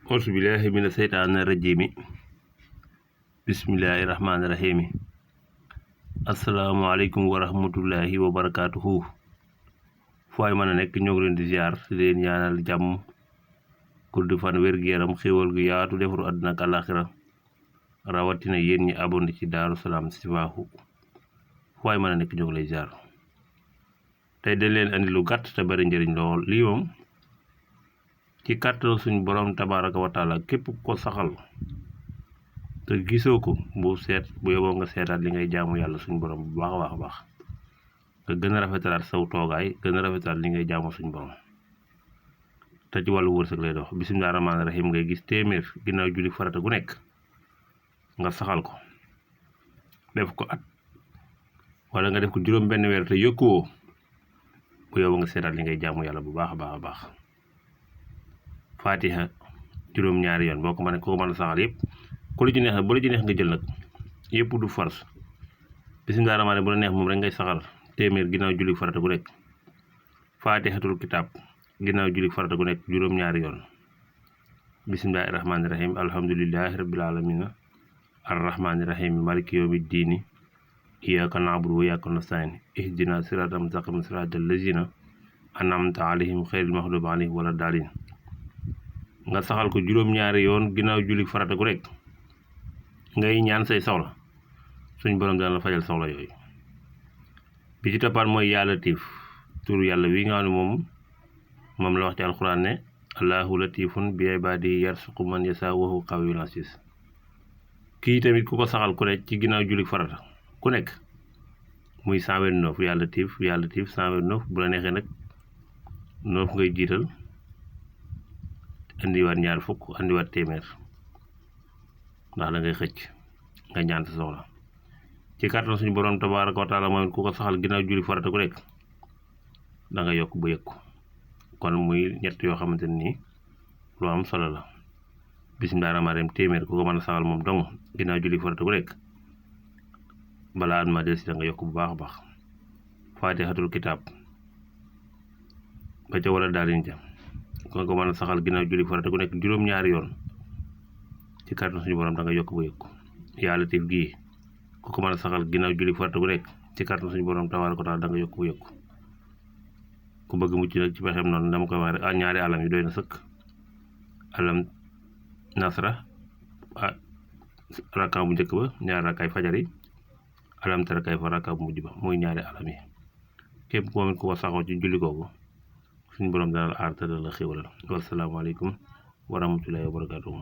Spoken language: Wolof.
auzu billahi mina seytaani rajiimi bismillahi rahmaani rahiimi asalaamaaleykum wa rahmatullahi wa barakaatuhu fu waay mën a nekk ñoo ngi leen di ziar di leen ñaanal jàmm gudd fan wér-gu-yaram xéwal gu yaatu defaru àdduna ak àllaaxira rawatina yéen ñi abonné ci Daaru Salaam Chifaou fu waay mën a nekk ñoo ngi lay ziar tey dañ leen andi lu gàtt te bari njëriñ lool lii moom ci kàttan suñu borom tabaaraka wa taala képp ko saxal te gisoo ko bu yoboo nga seetaat li ngay jaamu yàlla suñu borom bu baax a baax nga gën a rafetalaat saw toogaay gën a rafetalaat li ngay jaamu suñu borom te ci wàllu wërsëg lay dox bisimilah rahmaani rahim ngay gis téeméer ginnaaw julli farata gu nekk nga saxal ko def ko at wala nga def ko juróom benn weer te yokkuwoo bu yoboo nga seetaat li ngay jaamu yàlla bu baax a baax Fatiha juróom-ñaari yoon boo ko mënee ko mën a saxal yëpp ku la ci neex bu la ci neex nga jël nag yëpp du force bisimilah rahmaani bu la neex moom rek ngay saxal téeméer ginnaaw julli farata gu nekk Fatihatul kitaab ginnaaw julli farata gu nekk juróom-ñaari yoon bisimilahi rahmaani rahim alhamdulilahi rabbil alamina arrahmaani rahim maliki yawmi diini iyyaka na'budu wa iyyaka nasta'in ihdina siratal mustaqim siratal lazina an'amta alayhim xayril maxdubi alayhim wala daalin nga saxal ko juróom-ñaari yoon ginnaaw julli farata gu nekk ngay ñaan say soxla suñ borom dana la fajal soxla yooyu bi ci toppaat mooy yaa latiif tur yàlla wi nga xam ne moom la wax ci alxuraan ne allahu latifun bi ibaadihi yarsuqu man yasaa wa huwa qawiyyul aziz kii tamit ku ko saxal ku nekk ci ginnaaw julli farata ku nekk muy 129 yaa latiif 129 bu la neexee nag 9 ngay jiital andiwaat ñaar fukk andiwaat téeméer ndax da ngay xëcc nga ñaan sa soxla ci kàttan suñu borom tabaaraka wa taala mooy ku ko saxal ginnaaw julli farata ku nekk da nga yokk bu yëkku kon muy ñett yoo xamante ne nii lu am solo la bisimilah rahmaani rahiim téeméer ku ko mën a saxal moom dong ginnaaw julli farata ku nekk balaa at ma del si da nga yokk bu baax a baax Faatihatul kitaab ba ca wala daalin ja ko mën a saxal ginnaaw julli farata ku nekk juróom-ñaari yoon ci kàttan suñu borom da nga yokk bu yëkku yaa latiif gii ku ko mën a saxal ginnaaw julli farata ku nekk ci kàttan suñu borom tabaaraka wa taala da nga yokk bu yëkku ku bëgg mucc nag ci pexeem noonu dama koy wax rek ñaari alam yi doy na sëkk alam nasra rakka bu njëkk ba ñaari rakkaay fajar yi alam tara kayfa rakka bu mujj ba mooy ñaari alam yi képp ku moom ku ko saxoo ci julli googu suñu borom dana la aar te dana la xéwalal wasalaamaaleykum wa rahmatullahi wa barakaatuhu